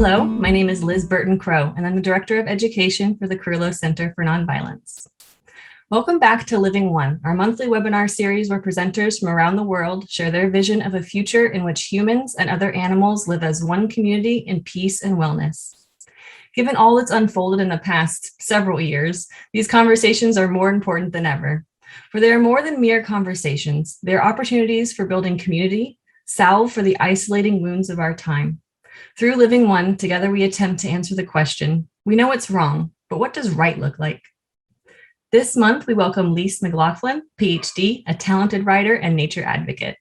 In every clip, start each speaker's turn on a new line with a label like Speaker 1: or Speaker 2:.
Speaker 1: Hello, my name is Liz Burton-Crow, and I'm the Director of Education for the Carrillo Center for Nonviolence. Welcome back to Living One, our monthly webinar series where presenters from around the world share their vision of a future in which humans and other animals live as one community in peace and wellness. Given all that's unfolded in the past several years, these conversations are more important than ever. For they are more than mere conversations. They are opportunities for building community, salve for the isolating wounds of our time. Through Living One, together we attempt to answer the question, we know it's wrong, but what does right look like? This month, we welcome Lis McLoughlin, PhD, a talented writer and nature advocate.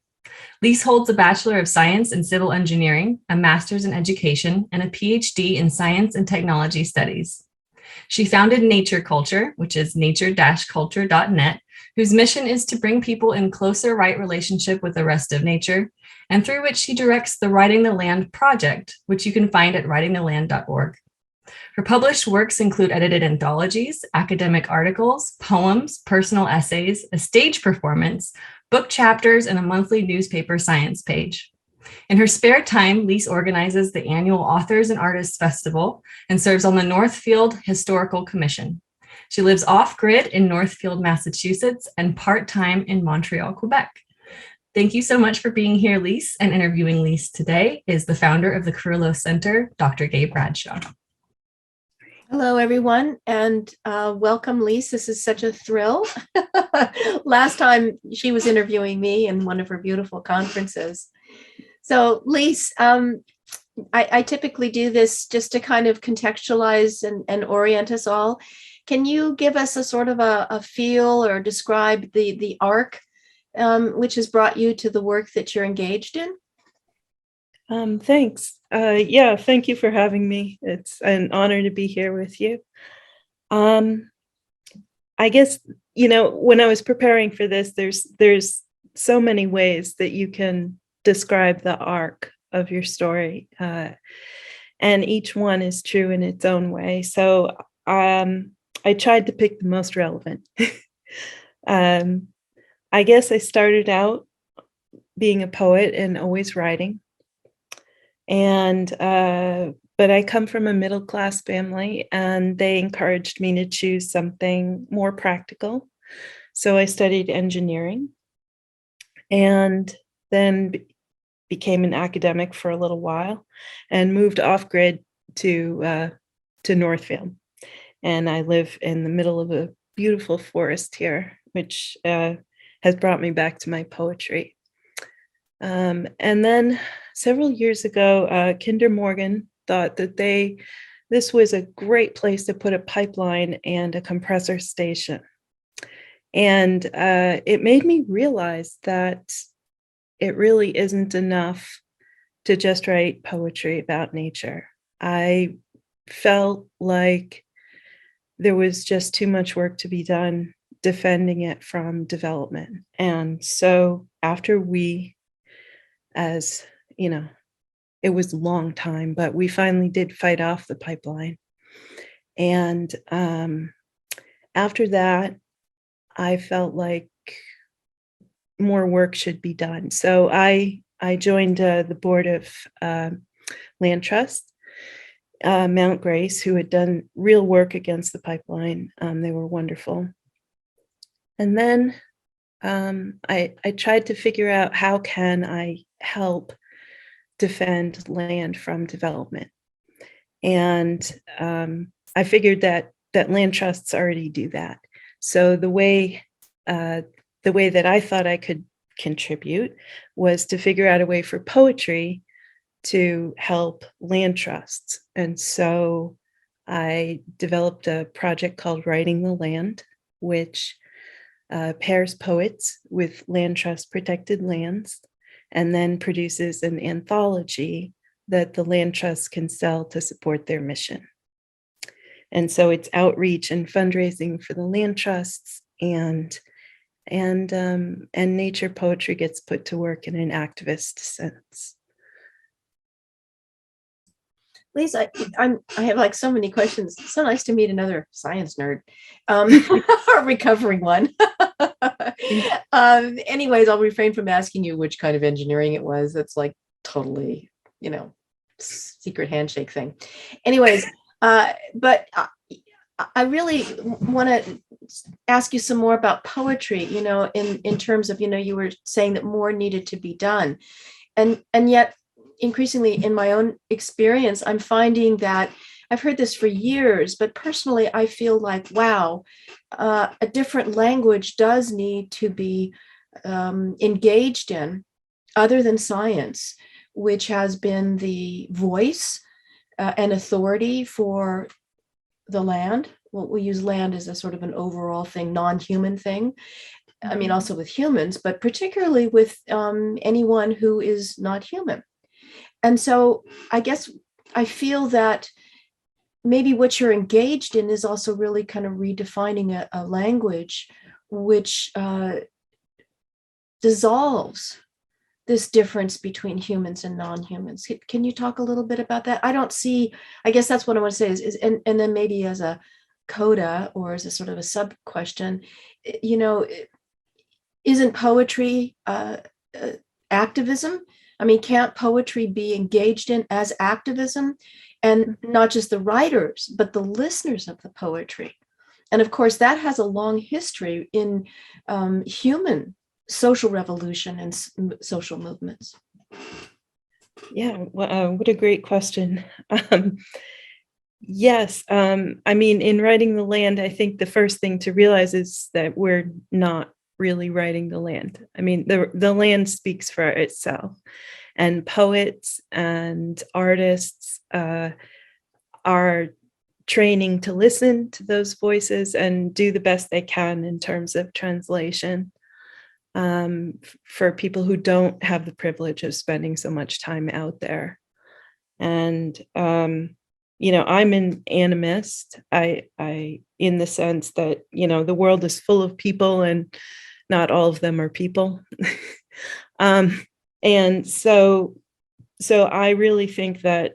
Speaker 1: Lis holds a Bachelor of Science in Civil Engineering, a Master's in Education, and a PhD in Science and Technology Studies. She founded Nature Culture, which is nature-culture.net, whose mission is to bring people in closer right relationship with the rest of nature, and through which she directs the Writing the Land project, which you can find at writingtheland.org. Her published works include edited anthologies, academic articles, poems, personal essays, a stage performance, book chapters, and a monthly newspaper science page. In her spare time, Lis organizes the annual Authors and Artists Festival and serves on the Northfield Historical Commission. She lives off-grid in Northfield, Massachusetts, and part-time in Montreal, Quebec. Thank you so much for being here, Lis, and interviewing Lis today is the founder of the Carrillo Center, Dr. Gabe Bradshaw.
Speaker 2: Hello, everyone, and welcome, Lis. This is such a thrill. Last time she was interviewing me in one of her beautiful conferences. So, Lis, I typically do this just to kind of contextualize and orient us all. Can you give us a sort of a feel or describe the arc which has brought you to the work that you're engaged in?
Speaker 3: Thanks. Thank you for having me. It's an honor to be here with you. I guess, when I was preparing for this, there's so many ways that you can describe the arc of your story, and each one is true in its own way. So I tried to pick the most relevant. I guess I started out being a poet and always writing. But I come from a middle-class family, and they encouraged me to choose something more practical. So I studied engineering and then became an academic for a little while and moved off-grid to Northfield. And I live in the middle of a beautiful forest here, which has brought me back to my poetry. And then several years ago, Kinder Morgan thought that this was a great place to put a pipeline and a compressor station. And it made me realize that it really isn't enough to just write poetry about nature. I felt like there was just too much work to be done defending it from development. And so after it was a long time, but we finally did fight off the pipeline. And after that, I felt like more work should be done. So I joined the board of Land Trust, Mount Grace, who had done real work against the pipeline. They were wonderful. And then I tried to figure out how can I help defend land from development. And I figured that land trusts already do that. So the way that I thought I could contribute was to figure out a way for poetry to help land trusts. And so I developed a project called Writing the Land, which pairs poets with land trust protected lands, and then produces an anthology that the land trusts can sell to support their mission. And so it's outreach and fundraising for the land trusts, and nature poetry gets put to work in an activist sense.
Speaker 2: Lis, I have like so many questions. It's so nice to meet another science nerd, a recovering one. Anyways, I'll refrain from asking you which kind of engineering it was. That's like totally, secret handshake thing. Anyways, but I really want to ask you some more about poetry, in terms of, you were saying that more needed to be done. And yet increasingly in my own experience, I'm finding that I've heard this for years, but personally, I feel like, wow, a different language does need to be engaged in, other than science, which has been the voice and authority for the land. Well, we use land as a sort of an overall thing, non-human thing. I mean, also with humans, but particularly with anyone who is not human. And so I guess I feel that maybe what you're engaged in is also really kind of redefining a language which dissolves this difference between humans and non-humans. Can you talk a little bit about that? I guess that's what I want to say is and then maybe as a coda or as a sort of a sub question, isn't poetry activism? I mean, can't poetry be engaged in as activism? And not just the writers, but the listeners of the poetry. And of course, that has a long history in human social revolution and social movements.
Speaker 3: Yeah, what a great question. Yes, I mean, in writing the land, I think the first thing to realize is that we're not really writing the land. I mean, the land speaks for itself, and poets and artists are training to listen to those voices and do the best they can in terms of translation for people who don't have the privilege of spending so much time out there. And I'm an animist. I in the sense that the world is full of people and not all of them are people. And so I really think that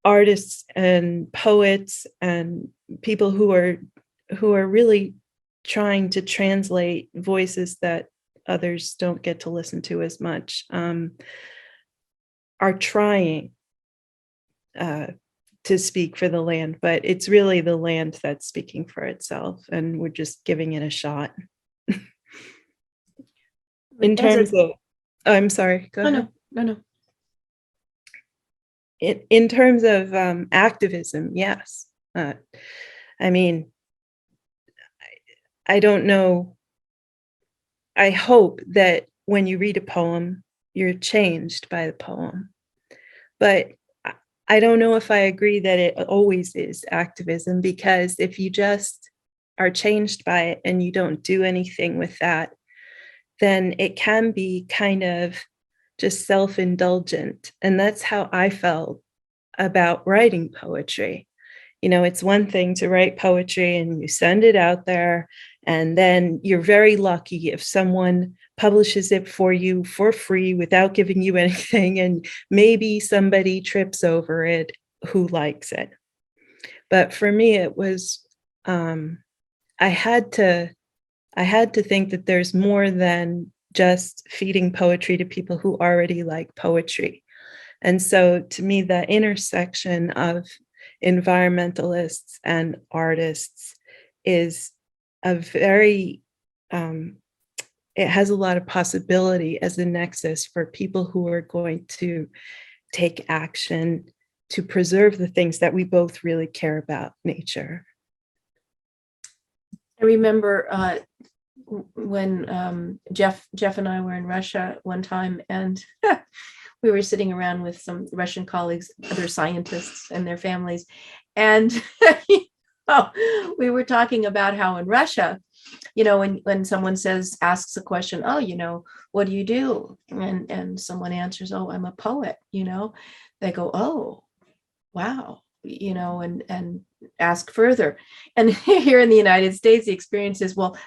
Speaker 3: artists and poets and people who are really trying to translate voices that others don't get to listen to as much are trying to speak for the land, but it's really the land that's speaking for itself, and we're just giving it a shot. In terms of, I'm sorry, go ahead.
Speaker 2: No.
Speaker 3: In terms of activism, yes. I mean, I don't know. I hope that when you read a poem, you're changed by the poem. But I don't know if I agree that it always is activism, because if you just are changed by it and you don't do anything with that, then it can be kind of just self-indulgent. And that's how I felt about writing poetry. It's one thing to write poetry and you send it out there, and then you're very lucky if someone publishes it for you for free without giving you anything, and maybe somebody trips over it who likes it. But for me, it was I had to think that there's more than just feeding poetry to people who already like poetry. And so to me, the intersection of environmentalists and artists is a very, it has a lot of possibility as a nexus for people who are going to take action to preserve the things that we both really care about, nature.
Speaker 2: I remember when Jeff and I were in Russia one time, and we were sitting around with some Russian colleagues, other scientists and their families, and we were talking about how in Russia, when someone asks a question, what do you do? And someone answers, oh, I'm a poet, they go, oh, wow, and ask further. And here in the United States, the experience is, well,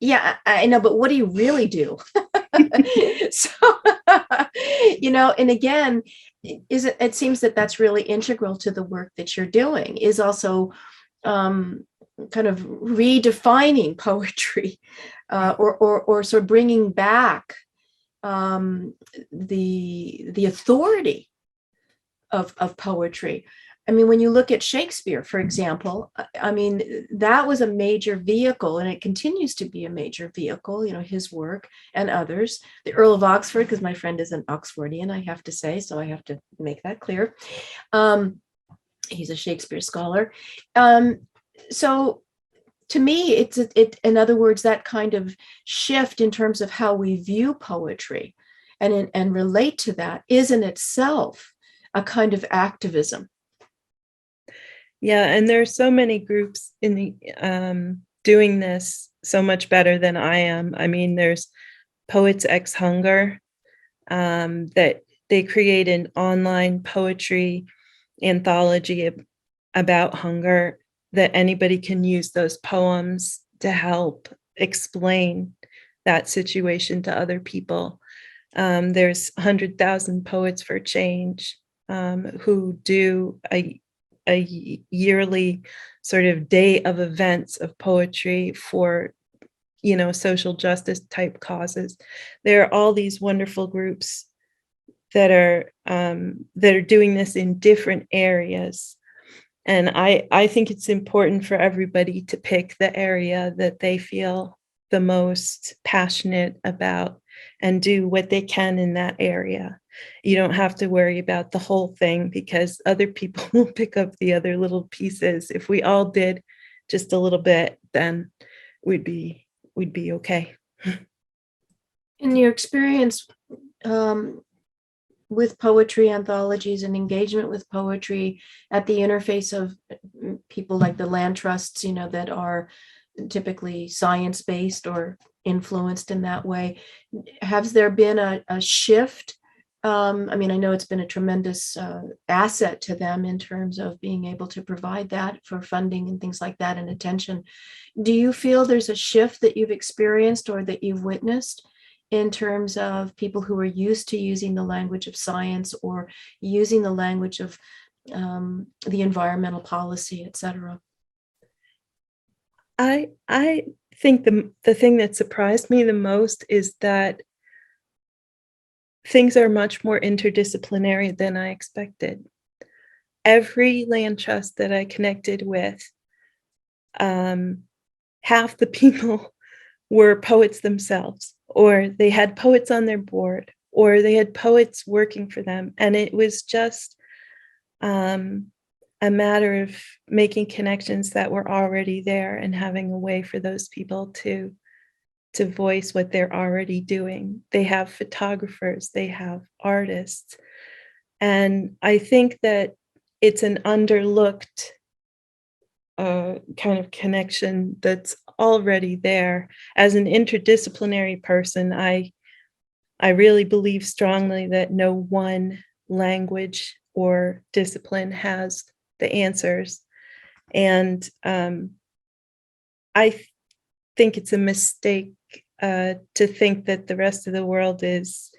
Speaker 2: yeah, I know, but what do you really do? So, and again, it seems that that's really integral to the work that you're doing, is also kind of redefining poetry or sort of bringing back the authority of poetry. I mean, when you look at Shakespeare, for example, I mean, that was a major vehicle, and it continues to be a major vehicle, you know, his work and others. The Earl of Oxford, because my friend is an Oxfordian, I have to say, so I have to make that clear. He's a Shakespeare scholar. So to me, in other words, that kind of shift in terms of how we view poetry and relate to that is in itself a kind of activism.
Speaker 3: Yeah, and there are so many groups in the doing this so much better than I am. I mean, there's Poets Ex Hunger, that they create an online poetry anthology about hunger, that anybody can use those poems to help explain that situation to other people. There's 100,000 Poets for Change, who do a yearly sort of day of events of poetry for, you know, social justice type causes. There are all these wonderful groups that are doing this in different areas. And I think it's important for everybody to pick the area that they feel the most passionate about and do what they can in that area. You don't have to worry about the whole thing, because other people will pick up the other little pieces. If we all did just a little bit, then we'd be okay.
Speaker 2: In your experience with poetry anthologies and engagement with poetry at the interface of people like the land trusts, you know, that are typically science-based or influenced in that way, has there been a shift? I mean, I know it's been a tremendous asset to them in terms of being able to provide that for funding and things like that and attention. Do you feel there's a shift that you've experienced or that you've witnessed in terms of people who are used to using the language of science or using the language of the environmental policy, et cetera?
Speaker 3: I think the thing that surprised me the most is that things are much more interdisciplinary than I expected. Every land trust that I connected with, half the people were poets themselves, or they had poets on their board, or they had poets working for them. And it was just a matter of making connections that were already there and having a way for those people to voice what they're already doing. They have photographers, they have artists. And I think that it's an underlooked kind of connection that's already there. As an interdisciplinary person, I really believe strongly that no one language or discipline has the answers. And I think it's a mistake to think that the rest of the world is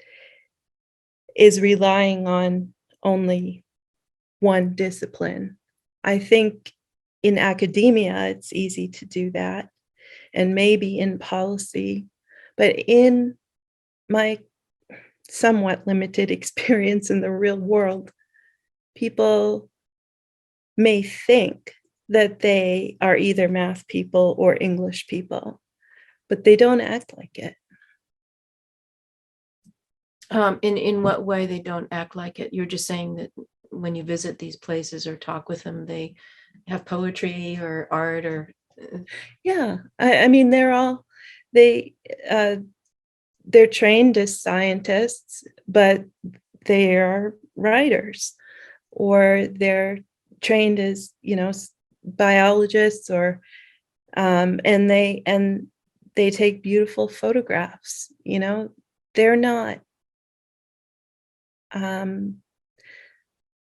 Speaker 3: relying on only one discipline. I think in academia, it's easy to do that, and maybe in policy, but in my somewhat limited experience in the real world, people may think that they are either math people or English people, but they don't act like it.
Speaker 2: In what way they don't act like it? You're just saying that when you visit these places or talk with them, they have poetry or art or
Speaker 3: Yeah, I mean, they're trained as scientists, but they are writers, or they're trained as, you know, biologists, or and they take beautiful photographs. You know, they're not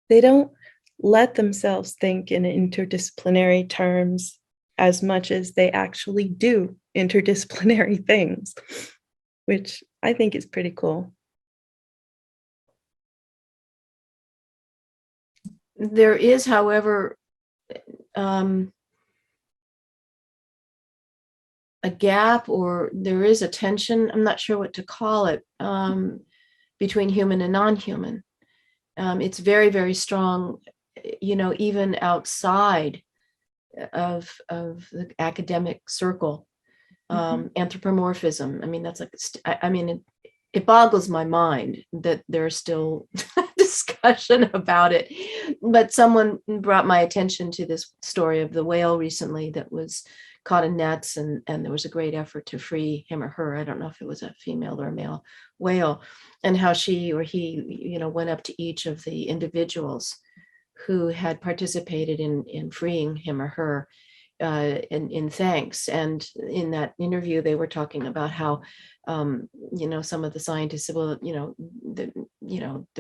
Speaker 3: they don't let themselves think in interdisciplinary terms as much as they actually do interdisciplinary things, which I think is pretty cool.
Speaker 2: There is, however, a gap, or there is a tension, I'm not sure what to call it, between human and non-human. It's very, very strong, even outside of the academic circle. Anthropomorphism. I mean, that's like, it boggles my mind that there's still discussion about it. But someone brought my attention to this story of the whale recently that was caught in nets, and there was a great effort to free him or her. I don't know if it was a female or a male whale, and how she or he, went up to each of the individuals who had participated in freeing him or her, in thanks. And in that interview, they were talking about how, some of the scientists said, well, there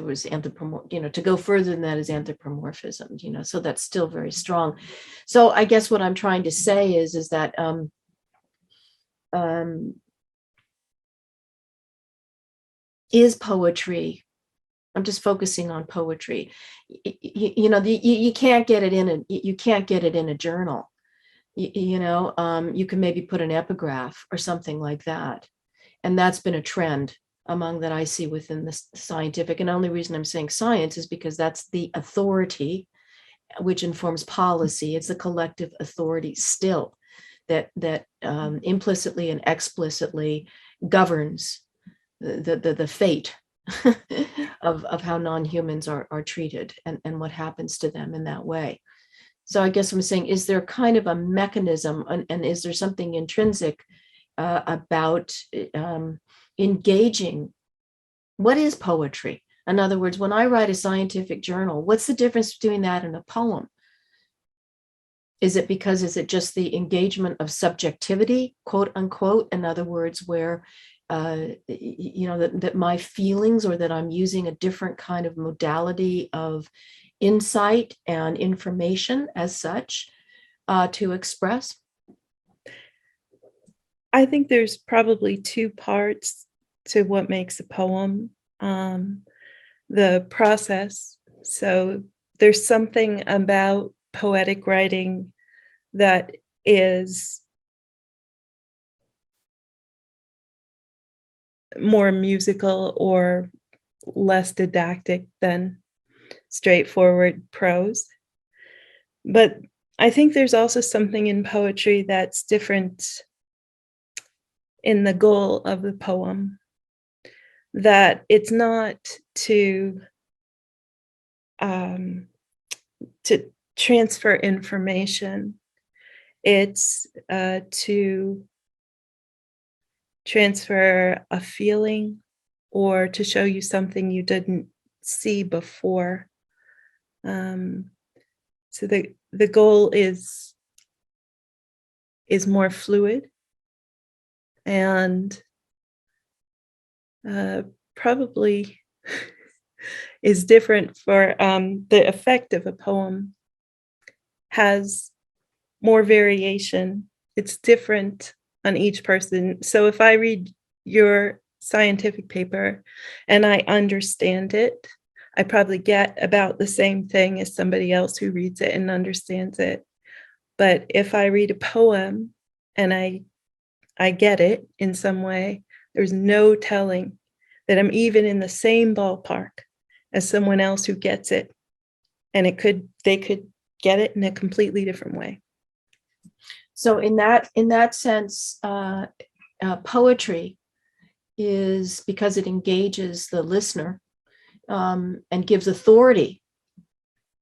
Speaker 2: was to go further than that is anthropomorphism, so that's still very strong. So I guess what I'm trying to say is that is poetry, I'm just focusing on poetry, you can't get it in a journal. You can maybe put an epigraph or something like that. And that's been a trend among that I see within the scientific. And the only reason I'm saying science is because that's the authority which informs policy. It's the collective authority still that implicitly and explicitly governs the fate of how non-humans are treated and what happens to them in that way. So I guess I'm saying, is there kind of a mechanism, and is there something intrinsic about engaging? What is poetry? In other words, when I write a scientific journal, what's the difference between that and a poem? Is it just the engagement of subjectivity, quote unquote? In other words, where that my feelings, or that I'm using a different kind of modality of insight and information as such to express?
Speaker 3: I think there's probably two parts to what makes a poem. The process. So there's something about poetic writing that is more musical or less didactic than straightforward prose. But I think there's also something in poetry that's different in the goal of the poem, that it's not to transfer information, it's to transfer a feeling, or to show you something you didn't see before. So the goal is more fluid, and probably is different for the effect of a poem has more variation. It's different on each person. So if I read your scientific paper and I understand it, I probably get about the same thing as somebody else who reads it and understands it. But if I read a poem and I get it in some way, there's no telling that I'm even in the same ballpark as someone else who gets it. And they could get it in a completely different way.
Speaker 2: So in that sense, poetry is, because it engages the listener and gives authority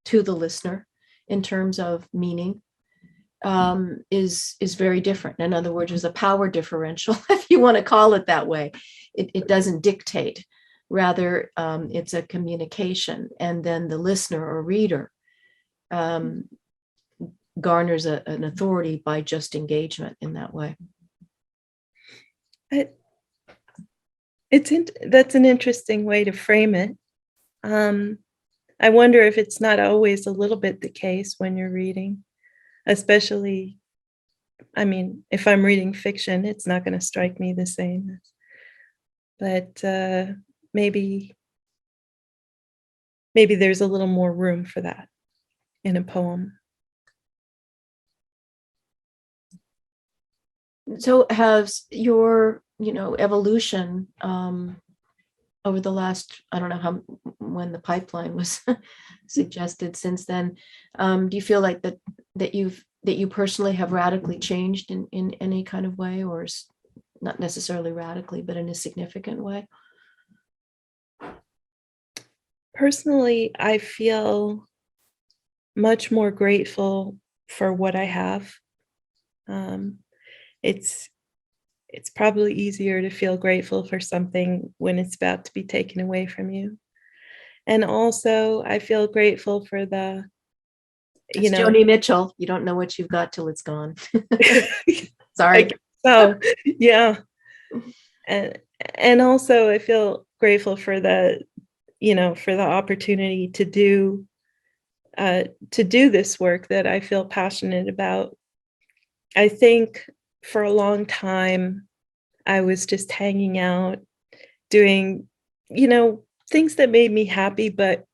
Speaker 2: to the listener in terms of meaning, is very different. In other words, there's a power differential, if you want to call it that way. It doesn't dictate, rather it's a communication, and then the listener or reader garners an authority by just engagement in that way.
Speaker 3: That's an interesting way to frame it. I wonder if it's not always a little bit the case when you're reading, especially, I mean, if I'm reading fiction, it's not going to strike me the same. But maybe there's a little more room for that in a poem.
Speaker 2: So has your, evolution over the last, I don't know how, when the pipeline was suggested since then, do you feel like that you personally have radically changed in any kind of way, or not necessarily radically, but in a significant way?
Speaker 3: Personally, I feel much more grateful for what I have. It's probably easier to feel grateful for something when it's about to be taken away from you. And also, I feel grateful for the,
Speaker 2: It's Joni Mitchell. You don't know what you've got till it's gone. Sorry.
Speaker 3: So yeah, and also I feel grateful for the, for the opportunity to do this work that I feel passionate about. I think for a long time I was just hanging out, doing, things that made me happy, but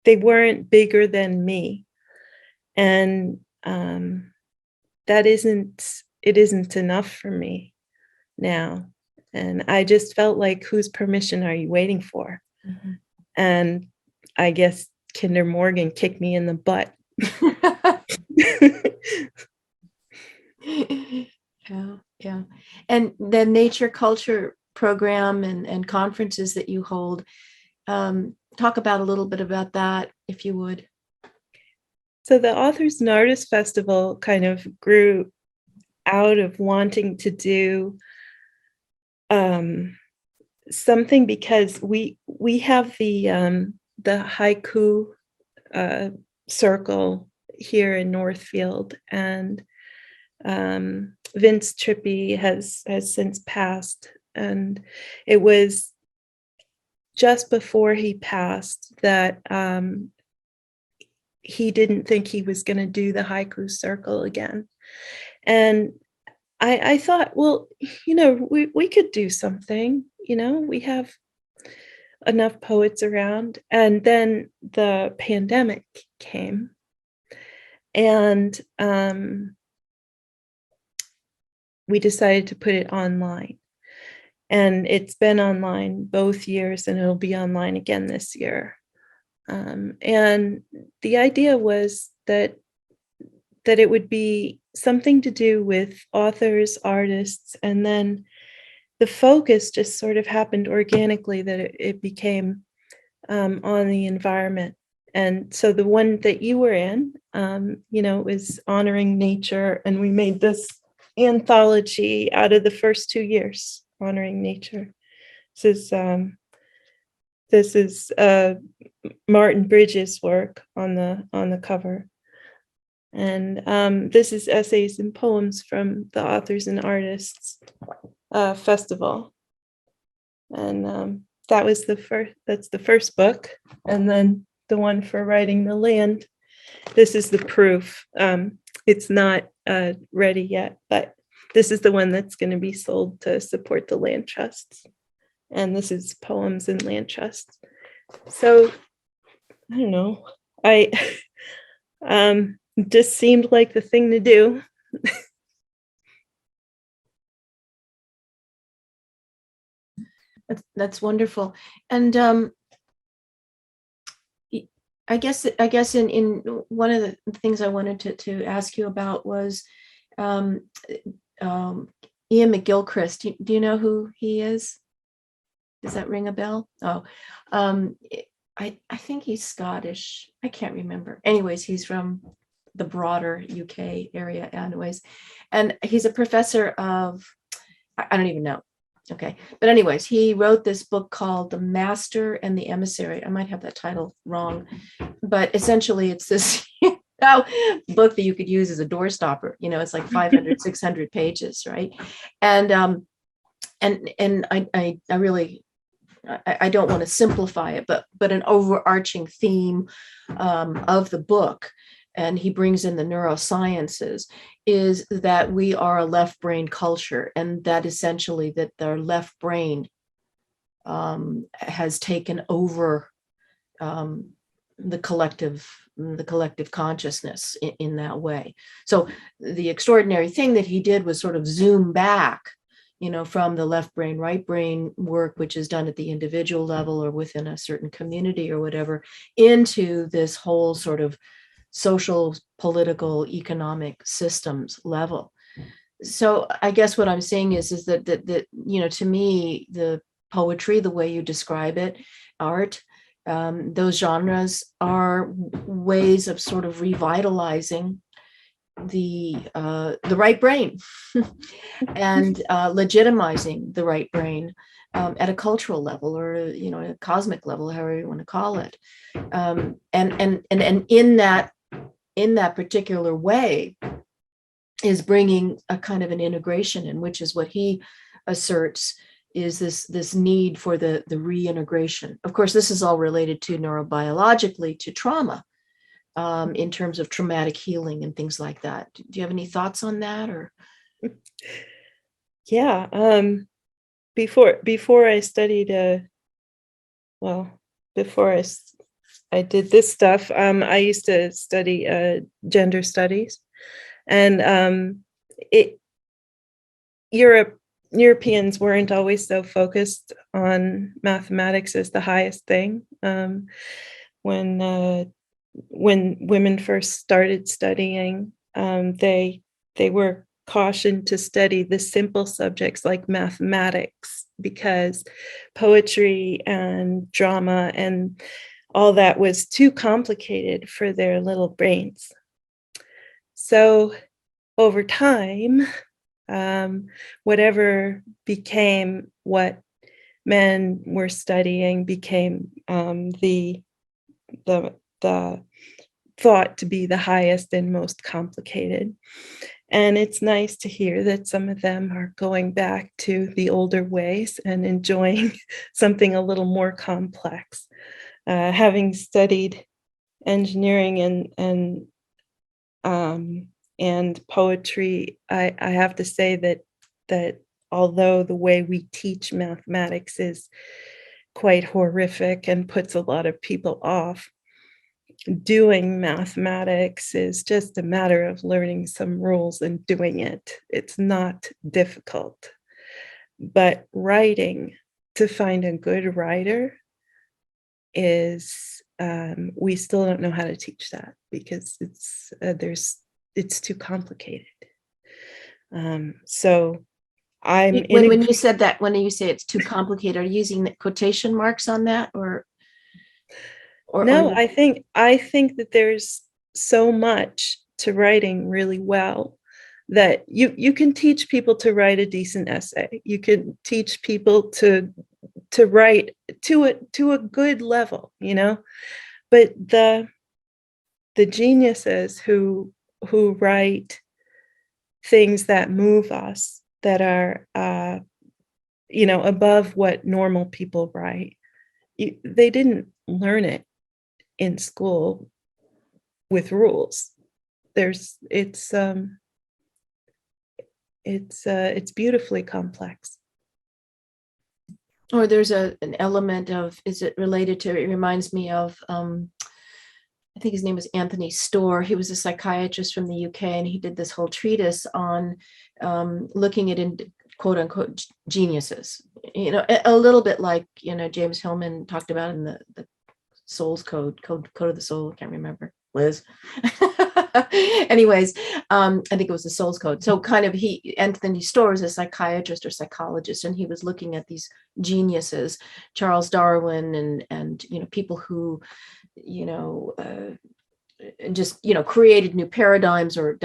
Speaker 3: they weren't bigger than me. And it isn't enough for me now. And I just felt like, whose permission are you waiting for?
Speaker 2: Mhm.
Speaker 3: And I guess Kinder Morgan kicked me in the butt.
Speaker 2: Yeah. And the nature culture program and conferences that you hold, talk about a little bit about that, if you would.
Speaker 3: So the Authors and Artists Festival kind of grew out of wanting to do something, because we have the haiku circle here in Northfield, and Vince Trippi has since passed, and it was just before he passed that he didn't think he was going to do the haiku circle again. And I thought, well, we could do something, we have enough poets around. And then the pandemic came, and we decided to put it online. And it's been online both years, and it'll be online again this year. And the idea was that it would be something to do with authors, artists, and then the focus just sort of happened organically, that it became on the environment. And so the one that you were in, was honoring nature, and we made this anthology out of the first 2 years, honoring nature. This is Martin Bridges' work on the cover. And this is essays and poems from the Authors and Artists Festival. And that's the first book. And then the one for Writing the Land, this is the proof. It's not ready yet, but this is the one that's going to be sold to support the land trusts. And this is Poems and Land Trusts. So I don't know. I just seemed like the thing to do.
Speaker 2: That's wonderful. And I guess in one of the things I wanted to ask you about was Ian McGilchrist. Do you know who he is? Does that ring a bell? Oh, I think he's Scottish. I can't remember. Anyways, he's from the broader UK area. Anyways, and he's a professor of, I don't even know. Okay. But anyways, he wrote this book called The Master and the Emissary. I might have that title wrong, but essentially it's this book that you could use as a door stopper. It's like 500, 600 pages, right? And I really, I don't want to simplify it, but an overarching theme of the book, and he brings in the neurosciences, is that we are a left brain culture, and that essentially that their left brain has taken over the collective consciousness in that way. So the extraordinary thing that he did was sort of zoom back, from the left brain, right brain work, which is done at the individual level or within a certain community or whatever, into this whole sort of social, political, economic systems level. So I guess what I'm saying is that to me, the poetry, the way you describe it, art, those genres are ways of sort of revitalizing the right brain and legitimizing the right brain at a cultural level, or a cosmic level, however you want to call it, and in that particular way is bringing a kind of an integration in, which is what he asserts is this need for the reintegration. Of course, this is all related to neurobiologically to trauma, in terms of traumatic healing and things like that. Do you have any thoughts on that? Or
Speaker 3: Yeah, before I studied, before I did this stuff, I used to study gender studies, and Europeans weren't always so focused on mathematics as the highest thing. When women first started studying, they were cautioned to study the simple subjects like mathematics, because poetry and drama and all that was too complicated for their little brains. So over time, whatever became what men were studying became the thought to be the highest and most complicated. And it's nice to hear that some of them are going back to the older ways and enjoying something a little more complex. Having studied engineering and poetry, I have to say that although the way we teach mathematics is quite horrific and puts a lot of people off, doing mathematics is just a matter of learning some rules and doing it. It's not difficult. But writing, to find a good writer is, we still don't know how to teach that, because it's too complicated. So I'm
Speaker 2: when you said that, when you say it's too complicated, are you using the quotation marks on that, or
Speaker 3: no, I think that there's so much to writing really well that you can teach people to write a decent essay. You can teach people to write to a good level, but the geniuses who write things that move us, that are above what normal people write, they didn't learn it in school with rules. It's beautifully complex.
Speaker 2: Or there's an element of, is it related to, it reminds me of, I think his name was Anthony Storr. He was a psychiatrist from the UK, and he did this whole treatise on looking at quote unquote geniuses, a little bit like, James Hillman talked about in the Soul's Code of the Soul. I can't remember, Liz. Anyways, I think it was the Soul's Code. So kind of Anthony Storr is a psychiatrist or psychologist, and he was looking at these geniuses, Charles Darwin and people who, just, created new paradigms, or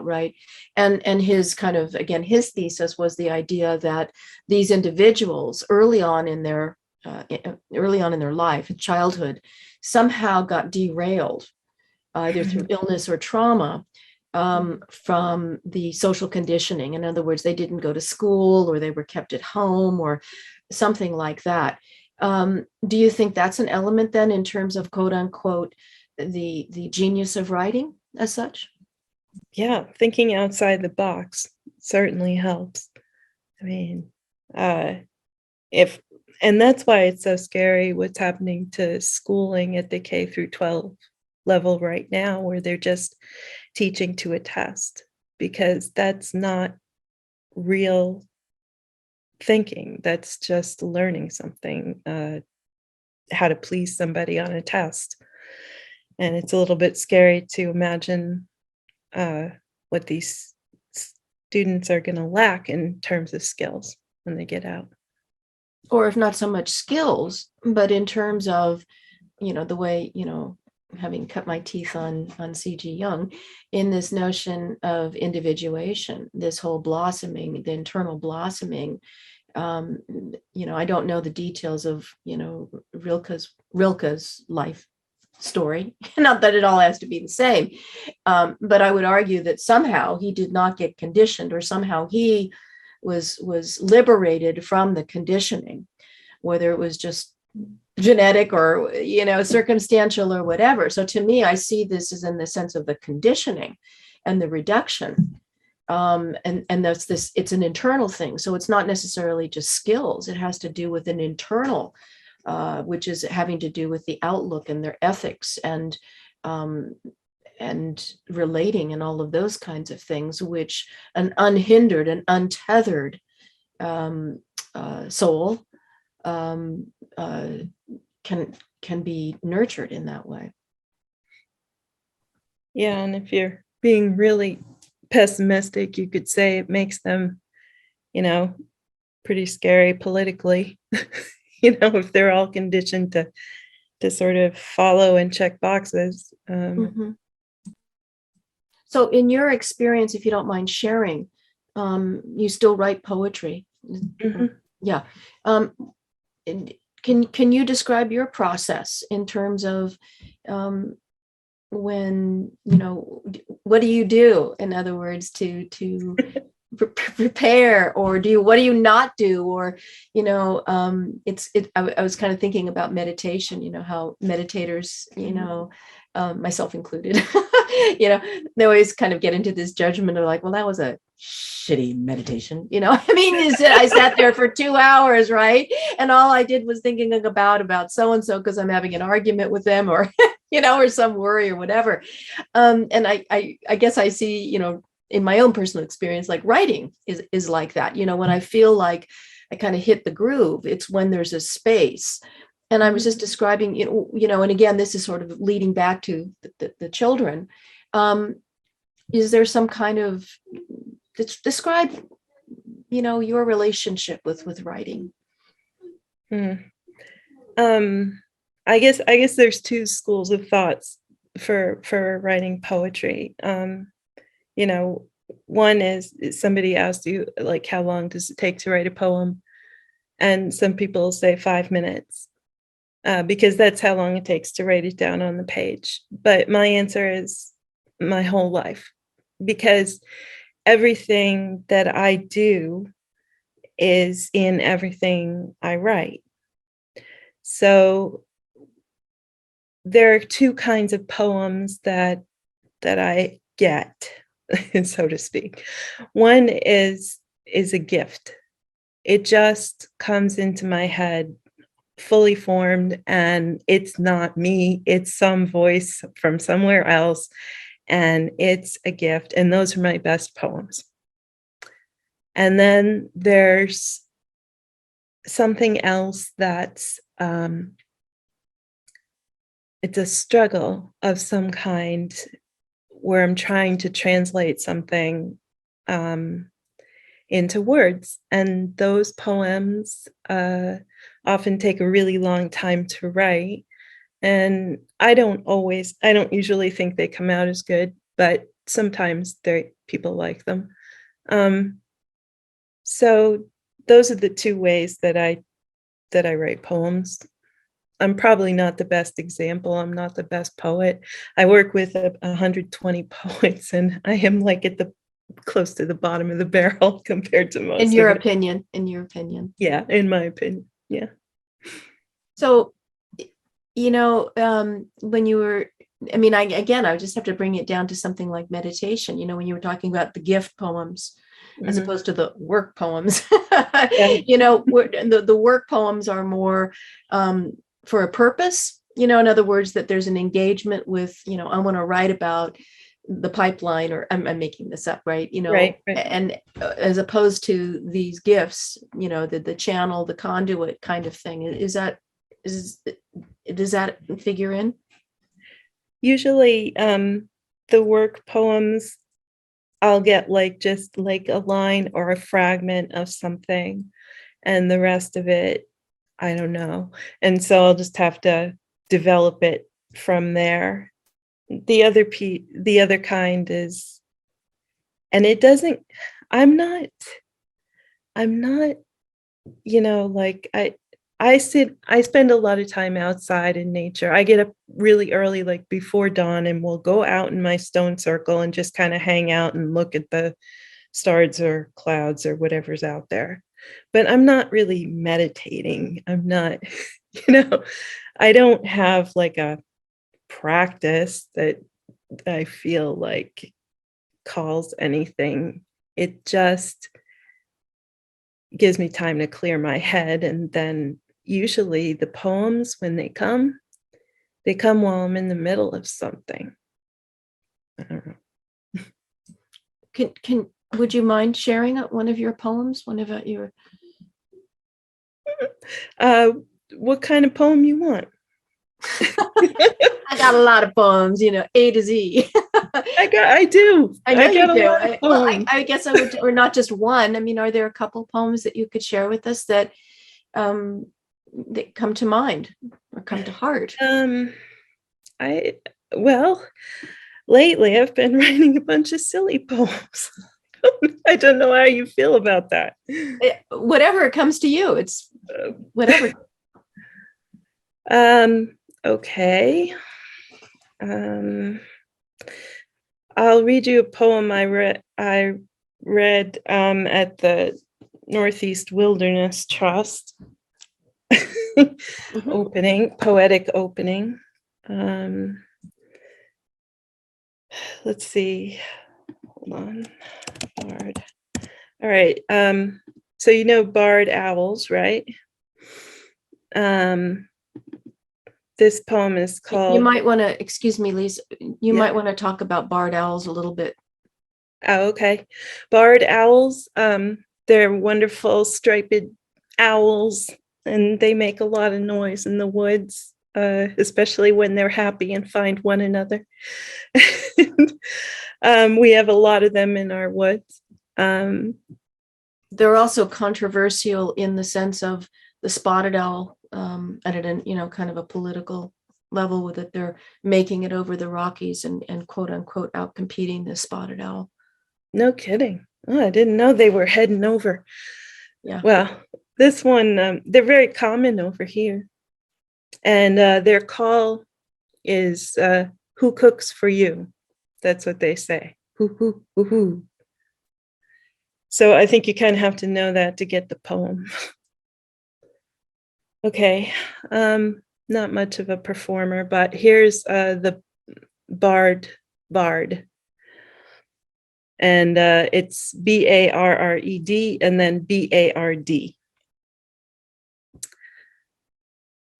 Speaker 2: right? And his kind of, again, his thesis was the idea that these individuals early on in their life, childhood, somehow got derailed, either through illness or trauma, from the social conditioning. In other words, they didn't go to school, or they were kept at home, or something like that. Do you think that's an element then, in terms of quote unquote the genius of writing as such?
Speaker 3: Yeah, thinking outside the box certainly helps. I mean, if And that's why it's so scary what's happening to schooling at the K through 12 level right now, where they're just teaching to a test, because that's not real thinking. That's just learning something, how to please somebody on a test. And it's a little bit scary to imagine what these students are going to lack in terms of skills when they get out.
Speaker 2: Or if not so much skills, but in terms of, the way, having cut my teeth on C.G. Jung, in this notion of individuation, this whole blossoming, the internal blossoming. I don't know the details of, Rilke's life story. Not that it all has to be the same, but I would argue that somehow he did not get conditioned, or somehow he was liberated from the conditioning, whether it was just genetic or circumstantial or whatever. So to me, I see this as in the sense of the conditioning and the reduction. And that's this, it's an internal thing. So it's not necessarily just skills. It has to do with an internal, which is having to do with the outlook and their ethics and relating and all of those kinds of things, which an unhindered and untethered soul can be nurtured in that way.
Speaker 3: Yeah, and if you're being really pessimistic, you could say it makes them, pretty scary politically. If they're all conditioned to sort of follow and check boxes.
Speaker 2: Mm-hmm. So in your experience, if you don't mind sharing, you still write poetry.
Speaker 3: Mm-hmm.
Speaker 2: Yeah. Can you describe your process in terms of when, what do you do, in other words, to prepare, or what do you not do? Or, I was kind of thinking about meditation, how meditators, myself included, they always kind of get into this judgment of like, well, that was a shitty meditation. I sat there for 2 hours, right? And all I did was thinking about so-and-so because I'm having an argument with them, or, or some worry or whatever. And I guess I see, in my own personal experience, like writing is like that. When I feel like I kind of hit the groove, it's when there's a space. And I was just describing, and again, this is sort of leading back to the children. Is there some kind of, describe, your relationship with writing?
Speaker 3: I guess there's two schools of thoughts for writing poetry. One is somebody asked you, like, how long does it take to write a poem? And some people say 5 minutes, because that's how long it takes to write it down on the page. But my answer is my whole life, because everything that I do is in everything I write. So there are two kinds of poems that I get, so to speak. One is a gift. It just comes into my head fully formed, and it's not me, it's some voice from somewhere else, and it's a gift. And those are my best poems. And then there's something else that's it's a struggle of some kind, where I'm trying to translate something into words. And those poems often take a really long time to write. And I don't usually think they come out as good, but sometimes people like them. So those are the two ways that I write poems. I'm probably not the best example. I'm not the best poet. I work with 120 poets, and I am like close to the bottom of the barrel compared to most.
Speaker 2: In your opinion.
Speaker 3: Yeah, in my opinion. Yeah.
Speaker 2: So, when you were, I just have to bring it down to something like meditation. When you were talking about the gift poems, as
Speaker 3: Mhm.
Speaker 2: opposed to the work poems.
Speaker 3: Yeah.
Speaker 2: The work poems are more for a purpose, in other words, that there's an engagement with, I want to write about the pipeline, or I'm making this up, right?
Speaker 3: Right.
Speaker 2: And as opposed to these gifts, the channel, the conduit kind of thing. Does that figure in?
Speaker 3: Usually, the work poems, I'll get just like a line or a fragment of something, and the rest of it, I don't know. And so I'll just have to develop it from there. The other kind is, and it doesn't, I'm not, I spend a lot of time outside in nature. I get up really early, like before dawn, and we'll go out in my stone circle and just kind of hang out and look at the stars or clouds or whatever's out there. But I'm not really meditating. I'm not, I don't have like a practice that I feel like calls anything. It just gives me time to clear my head. And then usually the poems, when they come while I'm in the middle of something. I don't
Speaker 2: Can would you mind sharing one of your poems? One of your
Speaker 3: what kind of poem you want?
Speaker 2: I got a lot of poems, A to Z.
Speaker 3: I do.
Speaker 2: I know you do.
Speaker 3: I
Speaker 2: guess I would, or not just one. I mean, are there a couple poems that you could share with us that come to mind or come to heart?
Speaker 3: Lately I've been writing a bunch of silly poems. I don't know how you feel about that.
Speaker 2: Whatever comes to you. It's whatever.
Speaker 3: Okay. I'll read you a poem I read at the Northeast Wilderness Trust poetic opening. Let's see. Hold on. Bard. All right. So barred owls, right? This poem is called.
Speaker 2: You might want to, excuse me, Lise, might want to talk about barred owls a little bit.
Speaker 3: Oh, okay. Barred owls, they're wonderful striped owls, and they make a lot of noise in the woods, especially when they're happy and find one another. We have a lot of them in our woods.
Speaker 2: They're also controversial in the sense of the spotted owl, at an kind of a political level, with it, they're making it over the Rockies and quote unquote out competing the spotted owl.
Speaker 3: No kidding. Oh, I didn't know they were heading over.
Speaker 2: Yeah.
Speaker 3: Well, this one, they're very common over here, and their call is "Who cooks for you?" That's what they say. Hoo hoo hoo. So I think you kind of have to know that to get the poem. Okay, not much of a performer, but here's the bard, and it's BARRED and then BARD.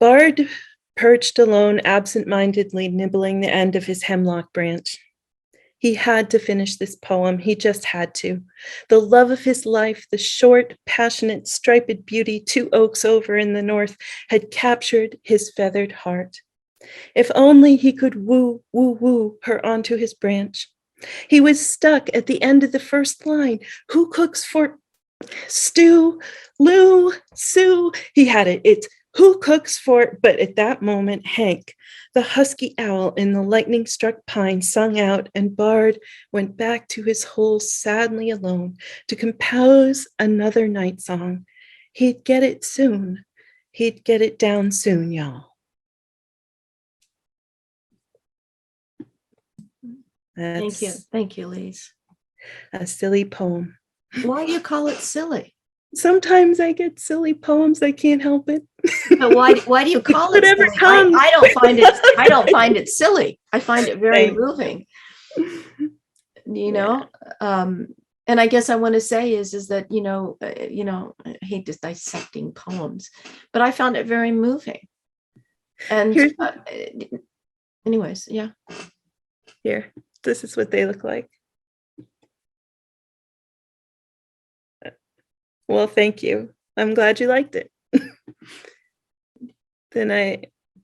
Speaker 3: Bard perched alone, absent-mindedly nibbling the end of his hemlock branch. He had to finish this poem. He just had to. The love of his life, the short, passionate, striped beauty 2 oaks over in the north, had captured his feathered heart. If only he could woo, woo, woo her onto his branch. He was stuck at the end of the first line. Who cooks for Stu, Lou, Sue? He had it. It's who cooks for, but at that moment, Hank, the husky owl in the lightning-struck pine, sung out, and Bard went back to his hole sadly alone to compose another night song. He'd get it soon. He'd get it down soon, y'all.
Speaker 2: Thank you, Lise.
Speaker 3: A silly poem.
Speaker 2: Why do you call it silly?
Speaker 3: Sometimes I get silly poems. I can't help it.
Speaker 2: But why do you call it
Speaker 3: Whatever
Speaker 2: silly?
Speaker 3: comes.
Speaker 2: I don't find it silly. I find it very moving. And I guess I want to say is that, I hate just dissecting poems, but I found it very moving. And
Speaker 3: Here's-
Speaker 2: anyways, yeah.
Speaker 3: Here, this is what they look like. Well, thank you. I'm glad you liked it.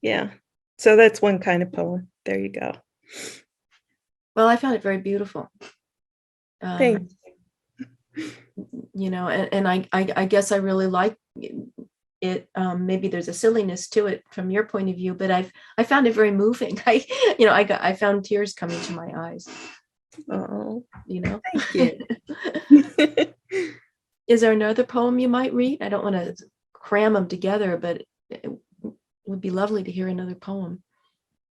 Speaker 3: Yeah. So that's one kind of poem. There you go.
Speaker 2: Well, I found it very beautiful.
Speaker 3: Thanks.
Speaker 2: And I guess I really like it. Maybe there's a silliness to it from your point of view, but I found it very moving. I found tears coming to my eyes.
Speaker 3: Oh,
Speaker 2: Thank
Speaker 3: you.
Speaker 2: Is there another poem you might read? I don't want to cram them together, but it would be lovely to hear another poem.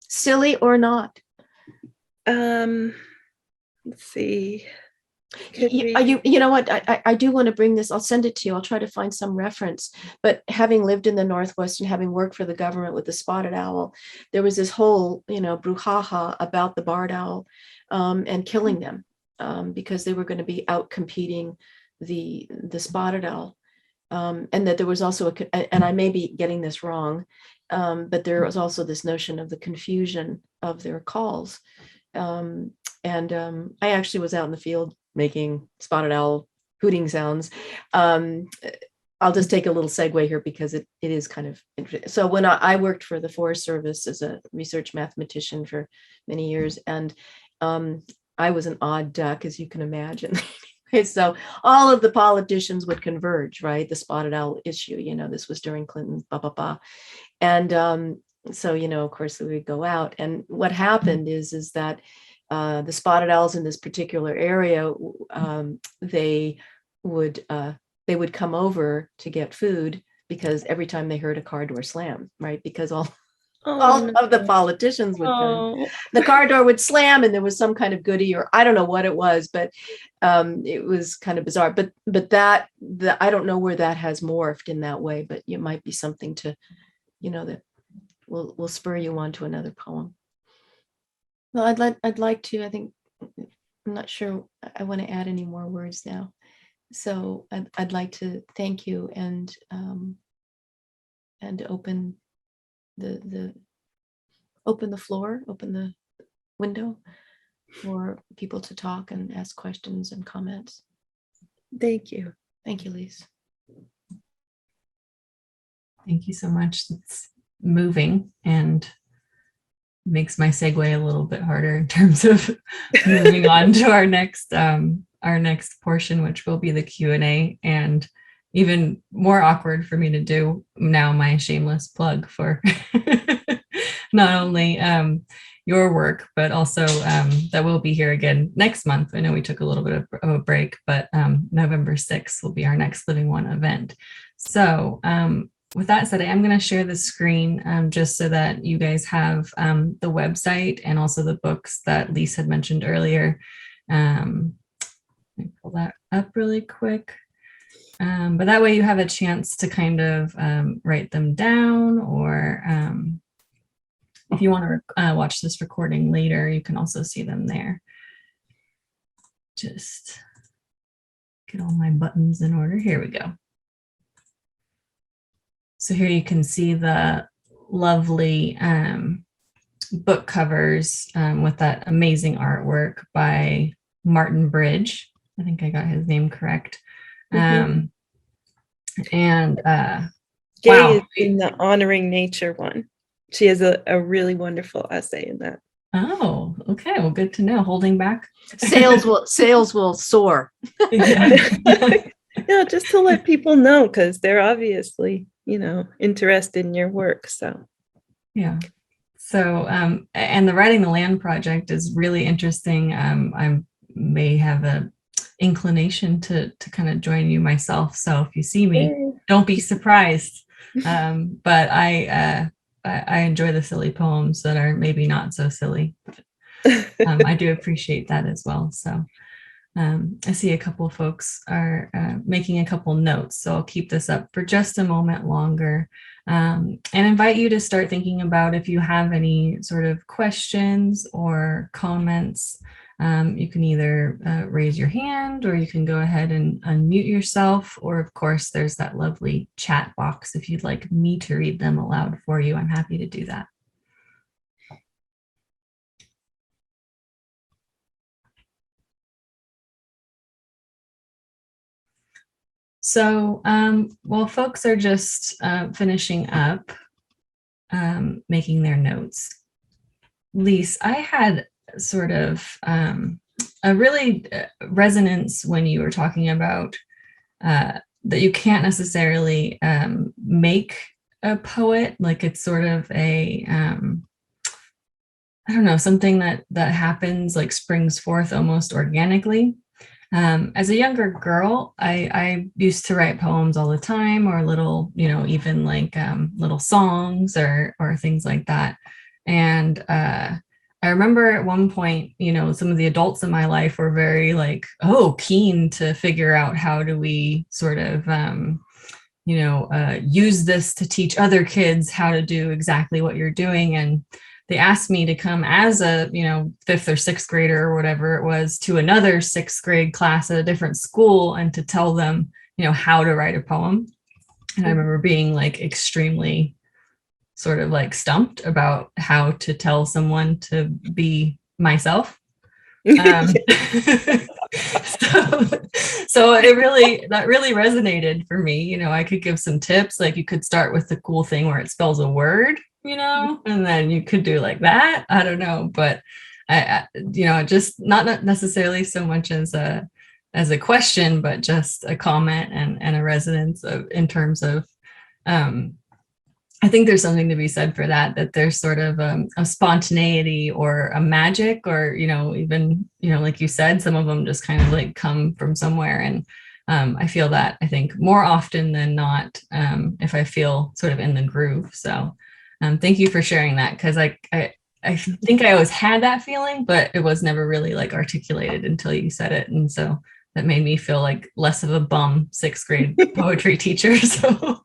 Speaker 2: Silly or not?
Speaker 3: Let's see.
Speaker 2: You know what? I do want to bring this. I'll send it to you. I'll try to find some reference. But having lived in the Northwest and having worked for the government with the spotted owl, there was this whole, brouhaha about the barred owl and killing them because they were going to be out competing the spotted owl. And that there was also and I may be getting this wrong, but there was also this notion of the confusion of their calls. I actually was out in the field making spotted owl hooting sounds. I'll just take a little segue here because it is kind of interesting. So when I worked for the Forest Service as a research mathematician for many years, and I was an odd duck, as you can imagine. So all of the politicians would converge, right? The spotted owl issue, this was during Clinton, blah, blah, blah. And so, of course, we would go out. And what happened is that the spotted owls in this particular area, they would come over to get food because every time they heard a car door slam, right? Because all of the politicians would come. The car door would slam and there was some kind of goodie, or I don't know what it was, but it was kind of bizarre. But that I don't know where that has morphed in that way, but it might be something to, that will spur you on to another poem. Well, I'd like to, I think, I'm not sure I want to add any more words now. So I'd like to thank you and open open the floor, open the window for people to talk and ask questions and comments.
Speaker 3: Thank you.
Speaker 2: Thank you, Lis.
Speaker 1: Thank you so much. It's moving and makes my segue a little bit harder in terms of moving on to our next portion, which will be the Q&A, and even more awkward for me to do now my shameless plug for not only your work, but also that we'll be here again next month. I know we took a little bit of a break, but November 6th will be our next Living One event. So with that said, I am going to share the screen just so that you guys have the website and also the books that Lis had mentioned earlier. Let me pull that up really quick. But that way you have a chance to kind of write them down, or if you want to watch this recording later, you can also see them there. Just get all my buttons in order. Here we go. So here you can see the lovely book covers with that amazing artwork by Martin Bridge. I think I got his name correct. And
Speaker 3: Gay
Speaker 1: wow.
Speaker 3: is in the honoring nature one. She has a really wonderful essay in that.
Speaker 1: Oh, okay. Well, good to know. Holding back.
Speaker 2: Sales will soar.
Speaker 3: Yeah, just to let people know, because they're obviously, interested in your work. So
Speaker 1: yeah. So and the Writing the Land project is really interesting. I may have a inclination to kind of join you myself. So if you see me, don't be surprised. But I enjoy the silly poems that are maybe not so silly. I do appreciate that as well. So I see a couple of folks are making a couple notes, so I'll keep this up for just a moment longer and invite you to start thinking about if you have any sort of questions or comments You can either raise your hand, or you can go ahead and unmute yourself. Or of course, there's that lovely chat box. If you'd like me to read them aloud for you, I'm happy to do that. So while folks are just finishing up making their notes, Lis, I had sort of a really resonance when you were talking about that you can't necessarily make a poet. Like it's sort of a I don't know, something that happens, like springs forth almost organically. As a younger girl, I used to write poems all the time, or little, even like little songs or things like that. And I remember at one point, some of the adults in my life were very like, keen to figure out how do we sort of, use this to teach other kids how to do exactly what you're doing. And they asked me to come as a, fifth or sixth grader or whatever it was to another sixth grade class at a different school and to tell them, how to write a poem. And I remember being like extremely sort of like stumped about how to tell someone to be myself. So that really resonated for me. I could give some tips, like you could start with the cool thing where it spells a word, and then you could do like that. I don't know, but I just not necessarily so much as a question, but just a comment and a resonance in terms of, I think there's something to be said for that there's sort of a spontaneity or a magic, or, even, like you said, some of them just kind of like come from somewhere. And I feel that, I think, more often than not, if I feel sort of in the groove. So thank you for sharing that, because I think I always had that feeling, but it was never really like articulated until you said it. And so that made me feel like less of a bum sixth grade poetry teacher. So,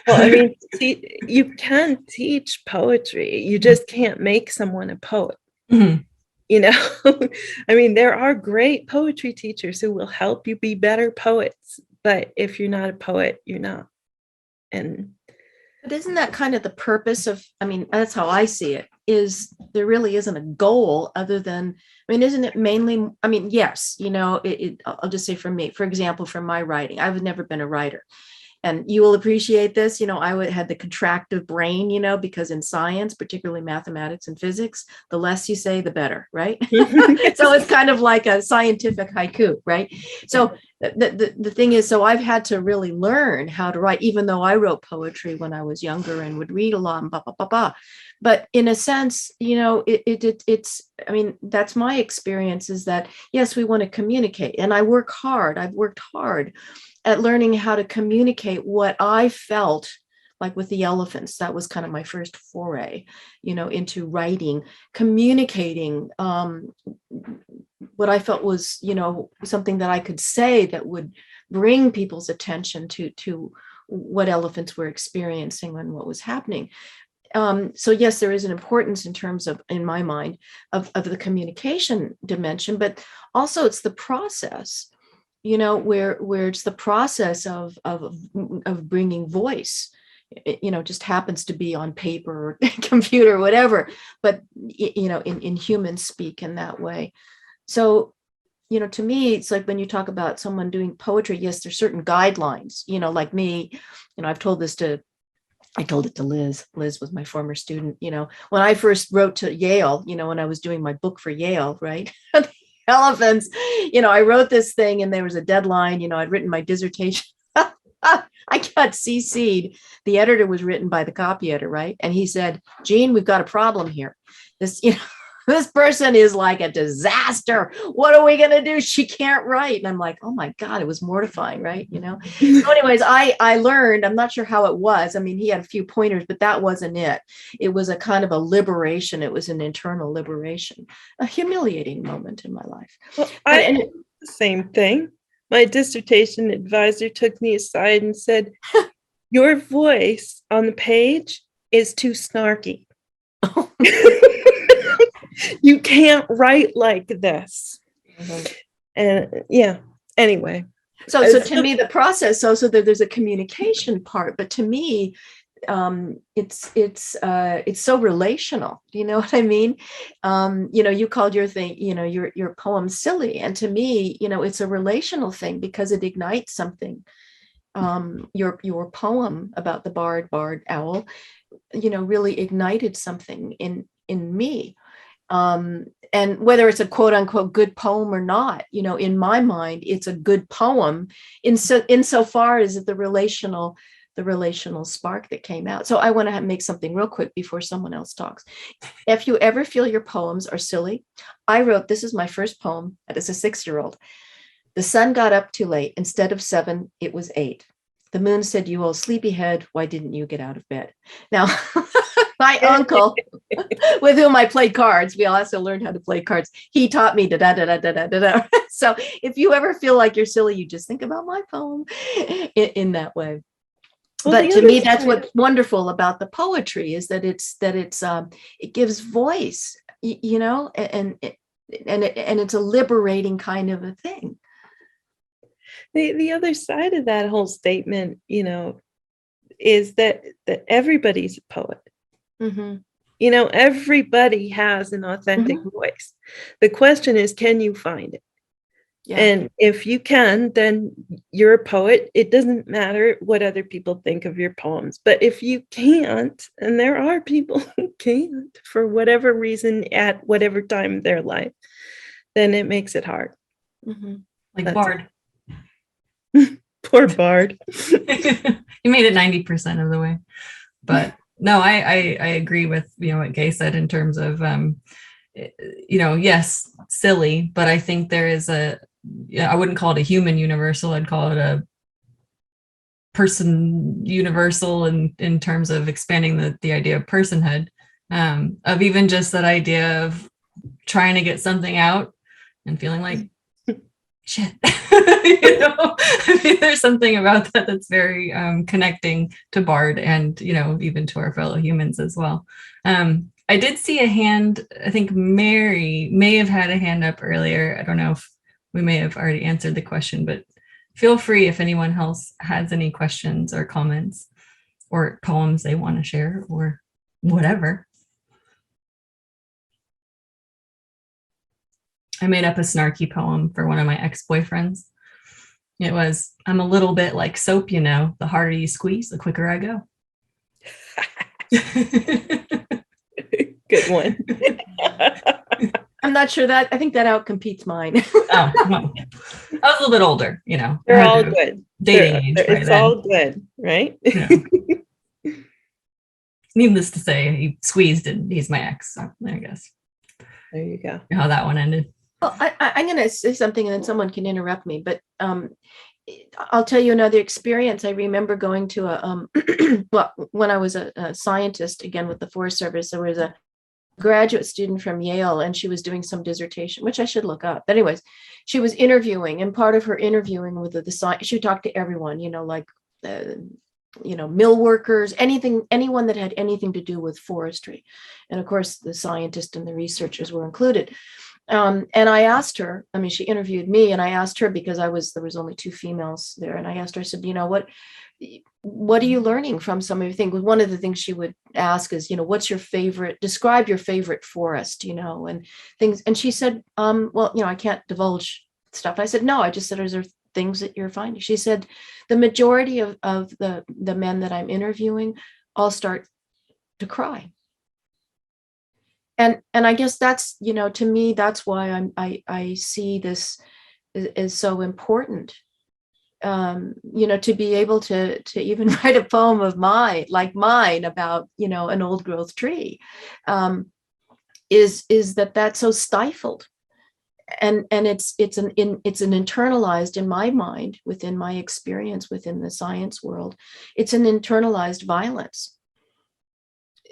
Speaker 3: well, I mean, you can teach poetry. You just can't make someone a poet. Mm-hmm. I mean, there are great poetry teachers who will help you be better poets. But if you're not a poet, you're not.
Speaker 2: But isn't that kind of the purpose of, I mean, that's how I see it, is there really isn't a goal other than, I mean, isn't it mainly, I mean, yes, I'll just say for me, for example, from my writing, I've never been a writer. And you will appreciate this, I had the contractive brain, because in science, particularly mathematics and physics, the less you say, the better, right? So it's kind of like a scientific haiku, right? So the thing is, so I've had to really learn how to write, even though I wrote poetry when I was younger and would read a lot and blah, blah, blah, blah. But in a sense, it's, I mean, that's my experience, is that, yes, we want to communicate. And I've worked hard at learning how to communicate what I felt, like with the elephants. That was kind of my first foray, into writing, communicating what I felt was, something that I could say that would bring people's attention to what elephants were experiencing and what was happening. So yes, there is an importance in terms of, in my mind, of the communication dimension, but also it's the process, where it's the process of bringing voice, just happens to be on paper or computer or whatever, but in human speak in that way. So, to me, it's like when you talk about someone doing poetry, yes, there's certain guidelines, like me, I told it to Liz. Liz was my former student. When I first wrote to Yale, when I was doing my book for Yale, right? Elephants, I wrote this thing and there was a deadline. I'd written my dissertation. I got CC'd. The editor was written by the copy editor, right? And he said, Jean, we've got a problem here. This person is like a disaster. What are we going to do? She can't write. And I'm like, oh my God, it was mortifying, right? So anyways, I learned, I'm not sure how it was. I mean, he had a few pointers, but that wasn't it. It was a kind of a liberation. It was an internal liberation, a humiliating moment in my life.
Speaker 3: Well, the same thing. My dissertation advisor took me aside and said, your voice on the page is too snarky. You can't write like this.
Speaker 2: Mhm.
Speaker 3: And yeah, anyway.
Speaker 2: So to me, the process also there's a communication part, but to me, it's so relational. Do you know what I mean? You called your thing, your poem silly, and to me, it's a relational thing because it ignites something. Your poem about the barred owl, really ignited something in me. And whether it's a quote unquote good poem or not, in my mind, it's a good poem insofar as the relational spark that came out. So I want to make something real quick before someone else talks. If you ever feel your poems are silly, this is my first poem as a 6-year-old. The sun got up too late. Instead of 7, it was 8. The moon said, "You old sleepyhead, why didn't you get out of bed?" Now, my uncle, with whom I played cards, we also learned how to play cards. He taught me da da da da da da da. So if you ever feel like you're silly, you just think about my poem in that way.
Speaker 3: Well,
Speaker 2: but to me, that's what's wonderful about the poetry is that it gives voice, and it's a liberating kind of a thing.
Speaker 3: The other side of that whole statement, is that everybody's a poet.
Speaker 2: Mm-hmm.
Speaker 3: Everybody has an authentic voice. The question is, can you find it? Yeah. And if you can, then you're a poet. It doesn't matter what other people think of your poems. But if you can't, and there are people who can't for whatever reason at whatever time of their life, then it makes it hard.
Speaker 1: Mm-hmm. Like Bard.
Speaker 3: Poor Bard.
Speaker 1: You made it 90% of the way. But no, I agree with what Gay said in terms of yes, silly, but I think there is I wouldn't call it a human universal, I'd call it a person universal in terms of expanding the idea of personhood, of even just that idea of trying to get something out and feeling like shit. I mean, there's something about that that's very connecting to Bard and even to our fellow humans as well. I did see a hand. I think Mary may have had a hand up earlier. I don't know if we may have already answered the question, but feel free if anyone else has any questions or comments or poems they want to share or whatever. I made up a snarky poem for one of my ex-boyfriends. It was, "I'm a little bit like soap, the harder you squeeze, the quicker I go."
Speaker 3: Good one.
Speaker 2: I'm not sure I think that outcompetes mine.
Speaker 1: Oh, well, I was a little bit older,
Speaker 3: They're all good.
Speaker 1: Dating age.
Speaker 3: It's all good, right?
Speaker 1: Needless to say, he squeezed and he's my ex. So I guess.
Speaker 3: There you go.
Speaker 1: How that one ended.
Speaker 2: Well, I'm going to say something and then someone can interrupt me, but I'll tell you another experience. I remember going to when I was a scientist, again with the Forest Service, there was a graduate student from Yale and she was doing some dissertation, which I should look up. But anyways, she was interviewing, and part of her interviewing with the science, she would talk to everyone, like mill workers, anyone that had anything to do with forestry. And of course, the scientists and the researchers were included. And I asked her, she interviewed me, and I asked her because there was only 2 females there. And I asked her, I said, what are you learning from some of your things? One of the things she would ask is, what's your favorite, describe your favorite forest, and things. And she said, well, I can't divulge stuff. I said, no, I just said, is there things that you're finding? She said, the majority of the men that I'm interviewing all start to cry. And I guess that's, to me, that's why I see this is so important. To be able to even write a poem of mine about, an old growth tree, is that's so stifled. And it's an internalized, in my mind, within my experience within the science world, it's an internalized violence.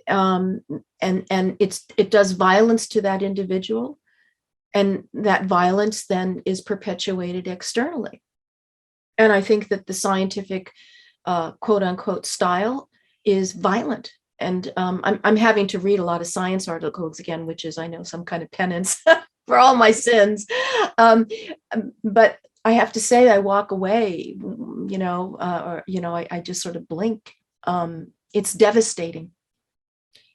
Speaker 2: And it does violence to that individual, and that violence then is perpetuated externally. And I think that the scientific quote unquote style is violent I'm having to read a lot of science articles again, which is, I know, some kind of penance for all my sins. But I have to say, I walk away, I just sort of blink. It's devastating.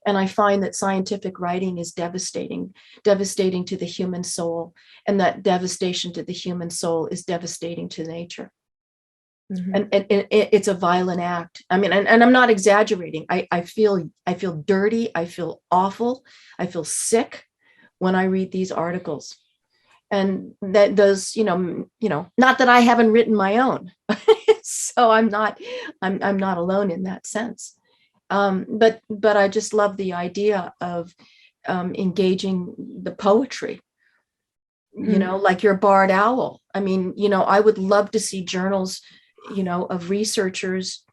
Speaker 2: And I find that scientific writing is devastating to the human soul. And that devastation to the human soul is devastating to nature. Mm-hmm. And it's a violent act. I mean, and I'm not exaggerating. I feel dirty. I feel awful. I feel sick when I read these articles. And that does, not that I haven't written my own. So I'm not alone in that sense. But I just love the idea of engaging the poetry, like your barred owl. I mean, I would love to see journals, of researchers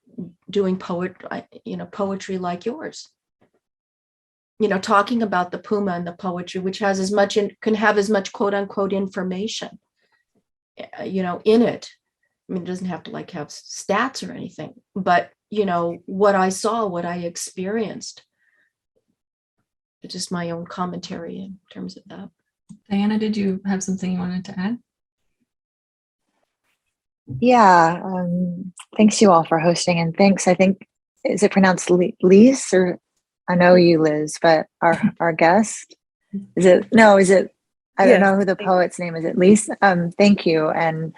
Speaker 2: doing poetry like yours, talking about the puma and the poetry, which has can have as much quote unquote information, in it. I mean, it doesn't have to have stats or anything, but what I saw, what I experienced, it's just my own commentary in terms of that.
Speaker 1: Diana, did you have something you wanted to add?
Speaker 4: Yeah, thanks you all for hosting, and thanks, I think, is it pronounced Lis, or I know you, Liz, but our guest, is it I don't know who the poet's name is, at least. Thank you. And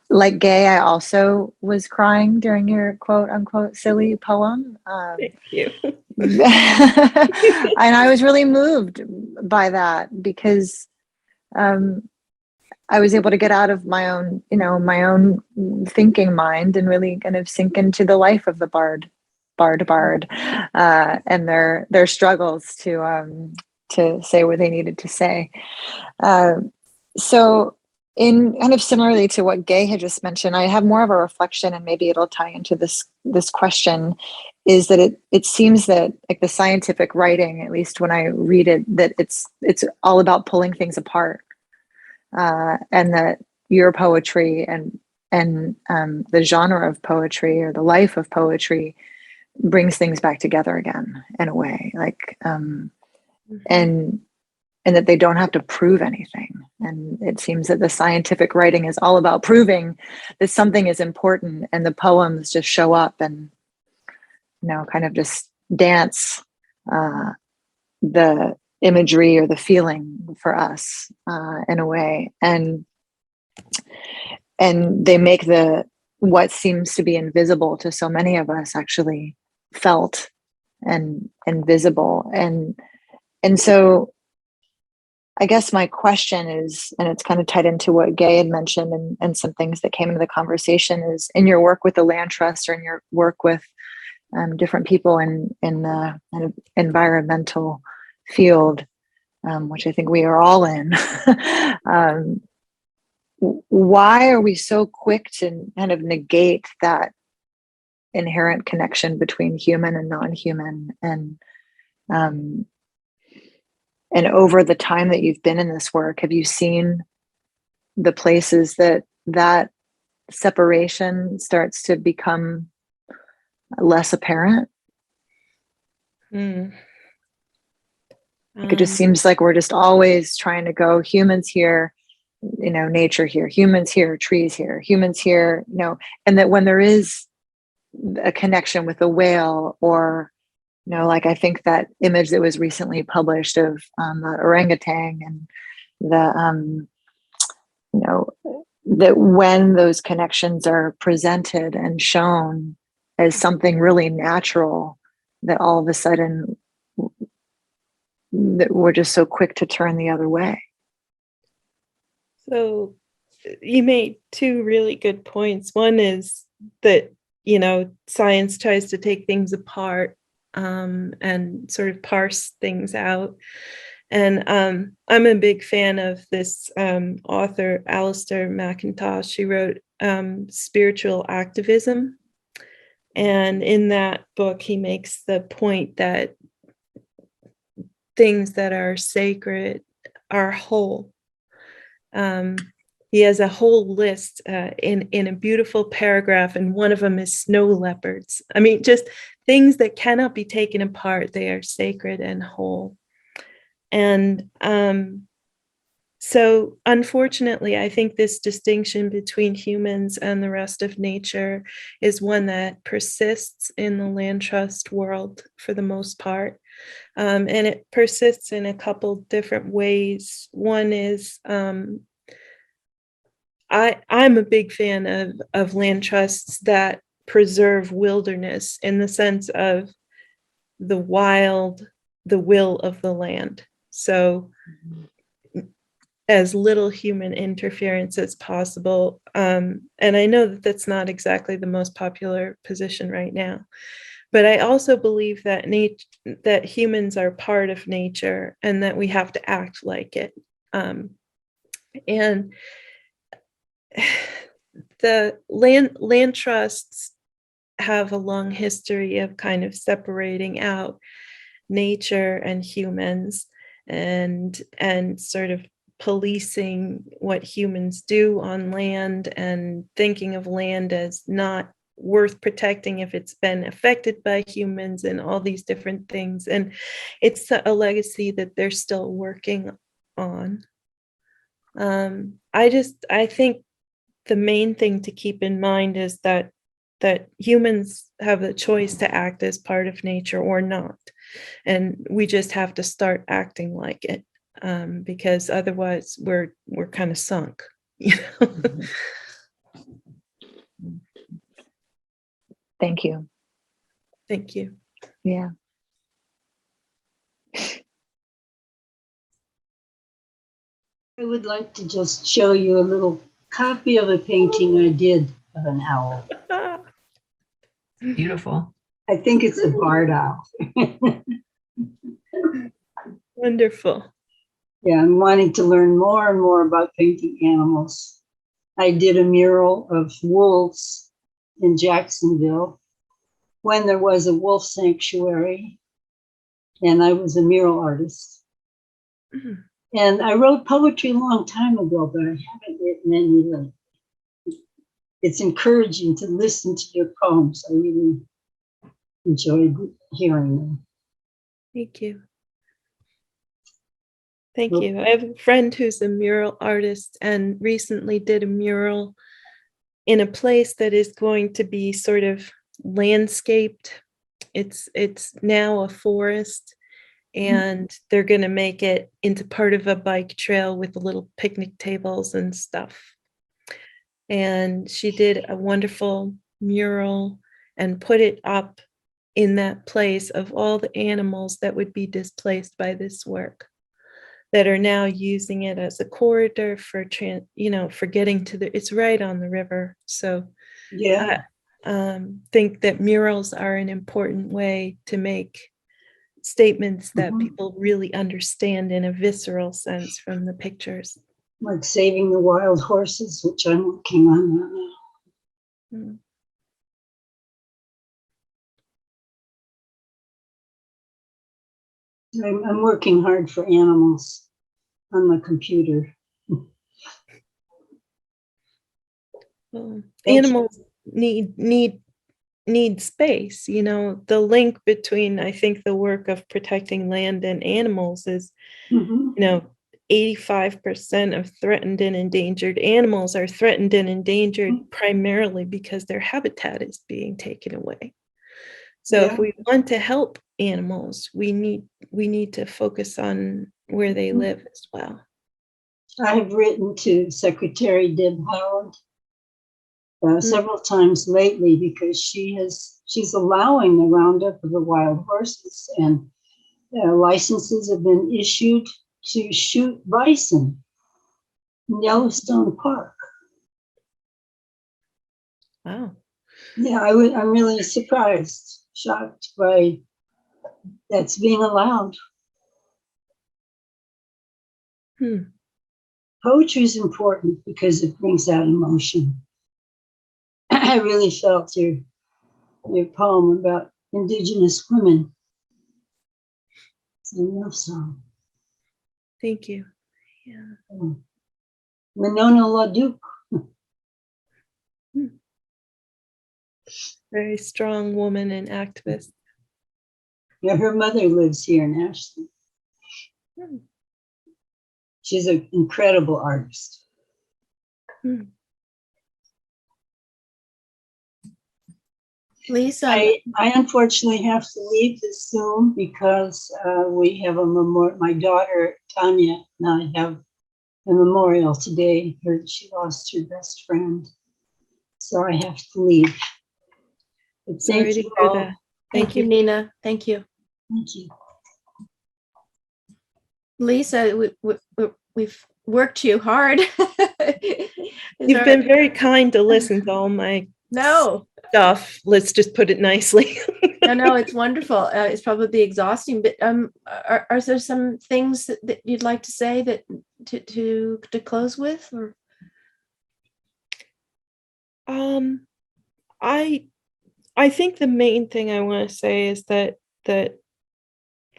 Speaker 4: like Gay, I also was crying during your quote unquote silly poem.
Speaker 3: Thank you.
Speaker 4: And I was really moved by that because I was able to get out of my own, my own thinking mind and really kind of sink into the life of the bard, and their struggles to say what they needed to say. So in kind of similarly to what Gay had just mentioned, I have more of a reflection, and maybe it'll tie into this question, is that it seems that like the scientific writing, at least when I read it, that it's all about pulling things apart. And that your poetry and the genre of poetry or the life of poetry brings things back together again in a way, like and that they don't have to prove anything. And it seems that the scientific writing is all about proving that something is important, and the poems just show up and kind of just dance the imagery or the feeling for us in a way, and they make what seems to be invisible to so many of us actually felt and visible. And so I guess my question is, and it's kind of tied into what Gay had mentioned and some things that came into the conversation, is in your work with the Land Trust or in your work with different people in the kind of environmental field, which I think we are all in. Why are we so quick to kind of negate that inherent connection between human and non-human? And over the time that you've been in this work, have you seen the places that separation starts to become less apparent? Like it just seems like we're just always trying to go humans here, nature here, humans here, trees here, humans here, and that when there is a connection with a whale, or like I think that image that was recently published of the orangutan, and the that when those connections are presented and shown as something really natural, that all of a sudden that we're just so quick to turn the other way.
Speaker 3: So you made two really good points. One is that, science tries to take things apart and sort of parse things out. And I'm a big fan of this author, Alistair McIntosh. She wrote Spiritual Activism. And in that book, he makes the point that things that are sacred are whole. he has a whole list in a beautiful paragraph, and one of them is snow leopards. I mean, just things that cannot be taken apart. They are sacred and whole. And so unfortunately, I think this distinction between humans and the rest of nature is one that persists in the land trust world for the most part. And it persists in a couple different ways. One is I'm a big fan of land trusts that preserve wilderness in the sense of the wild, the will of the land. So as little human interference as possible. And I know that that's not exactly the most popular position right now, but I also believe that that humans are part of nature and that we have to act like it. And the land trusts have a long history of kind of separating out nature and humans and sort of policing what humans do on land and thinking of land as not worth protecting if it's been affected by humans and all these different things. And it's a legacy that they're still working on. I think the main thing to keep in mind is that humans have the choice to act as part of nature or not. And we just have to start acting like it, because otherwise we're kind of sunk. You know?
Speaker 4: Thank you.
Speaker 3: Thank you.
Speaker 4: Yeah.
Speaker 5: I would like to just show you a little copy of a painting I did of an owl.
Speaker 1: Beautiful.
Speaker 5: I think it's a barred owl.
Speaker 3: Wonderful.
Speaker 5: Yeah, I'm wanting to learn more and more about painting animals. I did a mural of wolves in Jacksonville when there was a wolf sanctuary, and I was a mural artist.
Speaker 3: Mhm.
Speaker 5: And I wrote poetry a long time ago, but I haven't written any lately. It's encouraging to listen to your poems. I really enjoyed hearing them.
Speaker 3: Thank you. Thank you. I have a friend who's a mural artist and recently did a mural in a place that is going to be sort of landscaped. It's now a forest, and they're going to make it into part of a bike trail with little picnic tables and stuff. And she did a wonderful mural and put it up in that place of all the animals that would be displaced by this work, that are now using it as a corridor for for getting to it's right on the river. So
Speaker 5: Yeah.
Speaker 3: I think that murals are an important way to make statements that people really understand in a visceral sense from the pictures.
Speaker 5: Like saving the wild horses, which I'm working on right now.
Speaker 3: Mm.
Speaker 5: I'm working hard for animals on my computer.
Speaker 3: Well,
Speaker 5: Thank
Speaker 3: animals need space. The link between, I think, the work of protecting land and animals is,
Speaker 5: Mhm.
Speaker 3: 85% of threatened and endangered animals are threatened and endangered primarily because their habitat is being taken away. So if we want to help animals, we need to focus on where they live as well.
Speaker 5: I have written to Secretary Deb Howard several times lately because she's allowing the roundup of the wild horses, and licenses have been issued to shoot bison in Yellowstone Park.
Speaker 3: Wow.
Speaker 5: Yeah, I'm really surprised, shocked by that's being allowed. Poetry is important because it brings out emotion. I really felt your poem about Indigenous women. It's a love song.
Speaker 3: Thank you. Yeah.
Speaker 5: Winona LaDuke.
Speaker 3: Very strong woman and activist.
Speaker 5: Yeah, her mother lives here in Ashland.
Speaker 3: Hmm.
Speaker 5: She's an incredible artist.
Speaker 3: Hmm.
Speaker 2: Lisa,
Speaker 5: I unfortunately have to leave this Zoom because we have a memorial. My daughter, Tanya, and I have a memorial today. She lost her best friend. So I have to leave. But
Speaker 3: Sorry
Speaker 5: thank
Speaker 3: to
Speaker 5: you
Speaker 3: hear
Speaker 5: all.
Speaker 3: that.
Speaker 2: thank you, Nina. Thank you.
Speaker 5: Thank you.
Speaker 2: Lisa, we've worked you hard.
Speaker 3: You've been very kind to listen to all my
Speaker 2: No,
Speaker 3: stuff. Let's just put it nicely.
Speaker 2: no, it's wonderful. It's probably exhausting, but are there some things that you'd like to say that to close with? Or
Speaker 3: I think the main thing I want to say is that the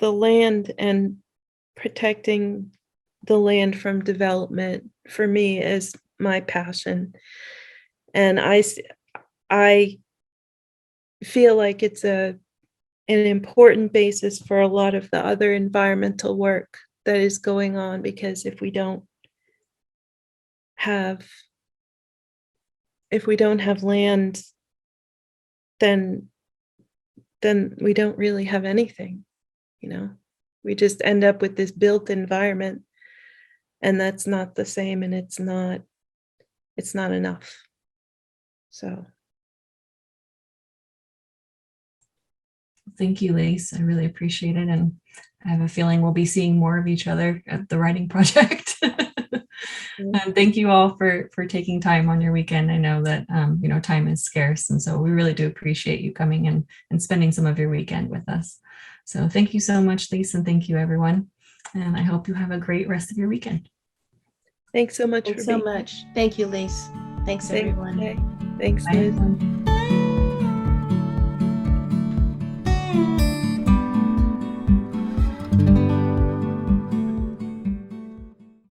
Speaker 3: land and protecting the land from development for me is my passion. And I feel like it's an important basis for a lot of the other environmental work that is going on, because if we don't have land, then we don't really have anything, we just end up with this built environment, and that's not the same, and it's not enough. So
Speaker 1: Thank you, Lis. I really appreciate it. And I have a feeling we'll be seeing more of each other at the writing project. And thank you all for taking time on your weekend. I know that, time is scarce. And so we really do appreciate you coming in and spending some of your weekend with us. So thank you so much, Lis, and thank you, everyone. And I hope you have a great rest of your weekend.
Speaker 3: thanks so much
Speaker 2: thanks
Speaker 3: for
Speaker 2: so
Speaker 3: being
Speaker 2: much. Thank you, Lisa. Thanks, everyone.
Speaker 3: Thanks,
Speaker 1: Bye,
Speaker 3: Liz.
Speaker 1: everyone.